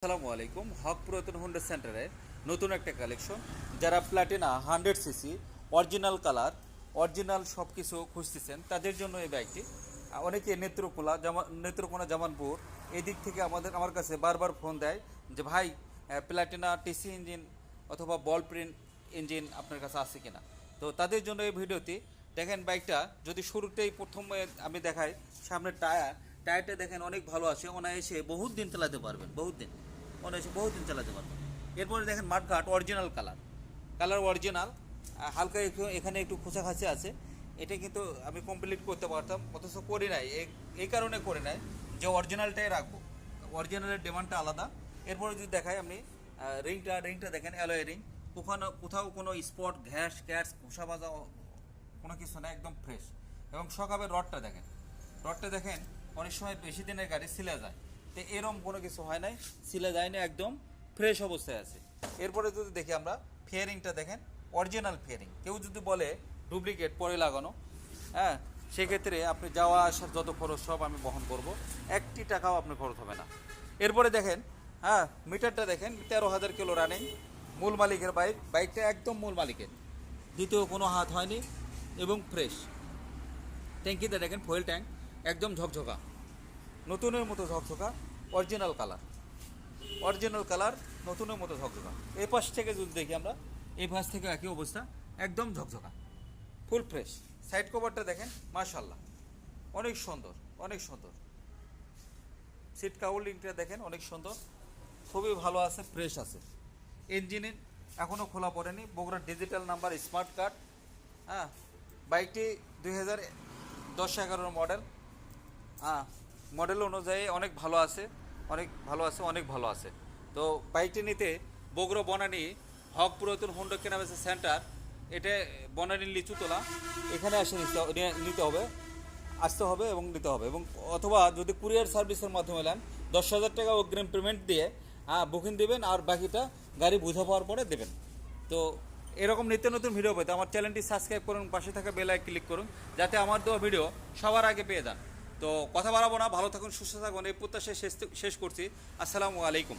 আসসালামু আলাইকুম। হক পুরাতন হোন্ডা সেন্টারে নতুন একটা কালেকশন। যারা Platina 100 CC original colour original সব কিছু খুঁজতেছেন তাদের জন্য এই বাইকটি। অনেকে নেত্রকোনা জামানপুর এই দিক থেকে আমার কাছে বারবার ফোন দেয় যে ভাই, প্লাটিনা টিসি ইঞ্জিন অথবা বল প্রিন্ট ইঞ্জিন আপনার কাছে আছে কিনা। তো তাদের জন্য এই ভিডিওটি দেখেন। বাইকটা যদি শুরুতেই প্রথমে আমি দেখাই, সামনের টায়ারটা দেখেন অনেক ভালো আছে, অনায়াসে বহুত দিন চালাতে পারবেন, অনায়াসে বহুত দিন চালাতে পারবেন। এরপরে দেখেন মাঠঘাট অরিজিনাল কালার অরিজিনাল, হালকা একটু এখানে একটু খোঁচাখাচি আছে। এটা কিন্তু আমি কমপ্লিট করতে পারতাম, অথচ করি নাই। এই কারণে করে নাই যে অরিজিনালটাই রাখবো, অরিজিনালের ডিমান্ডটা আলাদা। এরপরে যদি দেখাই আপনি রিংটা দেখেন অ্যালয় রিং, কোথাও কোনো স্পট ঘ্যাস খোসা বাজা কোনো কিছু না, একদম ফ্রেশ। এবং সকালের রডটা দেখেন অনেক সময় বেশি দিনের গাড়ি সিলে যায়, তো এরম কোনো কিছু হয় নাই, সিলে যায় না, একদম ফ্রেশ অবস্থায় আছে। এরপরে যদি দেখি আমরা ফিয়ারিংটা দেখেন অরিজিনাল ফিয়ারিং। কেউ যদি বলে ডুপ্লিকেট পরে লাগানো, হ্যাঁ, সেক্ষেত্রে আপনি যাওয়া আসার যত খরচ সব আমি বহন করব, একটি টাকাও আপনার খরচ হবে না। এরপরে দেখেন, হ্যাঁ, মিটারটা দেখেন 13,000 কিলো রানিং, মূল মালিকের বাইকটা একদম মূল মালিকের, দ্বিতীয় কোনো হাত হয়নি এবং ফ্রেশ। ট্যাঙ্কিতে দেখেন ফুয়েল ট্যাঙ্ক একদম ঝকঝকা, নতুনের মতো ঝকঝকা, অরিজিনাল কালার নতুনের মতো ঝকঝকা। এই পাশ থেকে যদি দেখি আমরা, এই পাশ থেকে একই অবস্থা, একদম ঝকঝকা, ফুল ফ্রেশ। সাইড কভারটা দেখেন মাশাআল্লাহ, অনেক সুন্দর। সিট কাউলিংটা দেখেন অনেক সুন্দর, খুবই ভালো আছে, ফ্রেশ আছে। ইঞ্জিন এখনও খোলা পড়েনি, বগুড়ার ডিজিটাল নাম্বার, স্মার্ট কার্ড। হ্যাঁ, বাইকটি 2010-11 মডেল। হ্যাঁ, মডেল অনুযায়ী অনেক ভালো আছে। তো বাইকটি নিতে বগুড়া বনানী হক পুরাতন হোন্ডা কেনাবেচা সেন্টার, এটা বনানী লিচুতলা, এখানে আসতে হবে এবং নিতে হবে। এবং অথবা যদি কুরিয়ার সার্ভিসের মাধ্যমে নেন, 10,000 টাকা অগ্রিম পেমেন্ট দিয়ে বুকিং দেবেন, আর বাকিটা গাড়ি বুঝা পাওয়ার পরে দেবেন। তো এরকম নিত্য নতুন ভিডিও পেতে আমার চ্যানেলটি সাবস্ক্রাইব করুন, পাশে থাকা বেল আইকন ক্লিক করুন, যাতে আমার দেওয়া ভিডিও সবার আগে পেয়ে যান। তো কথা বাড়াবো না, ভালো থাকুন, সুস্থ থাকুন, এই প্রত্যাশায় শেষ করছি। আসসালামু আলাইকুম।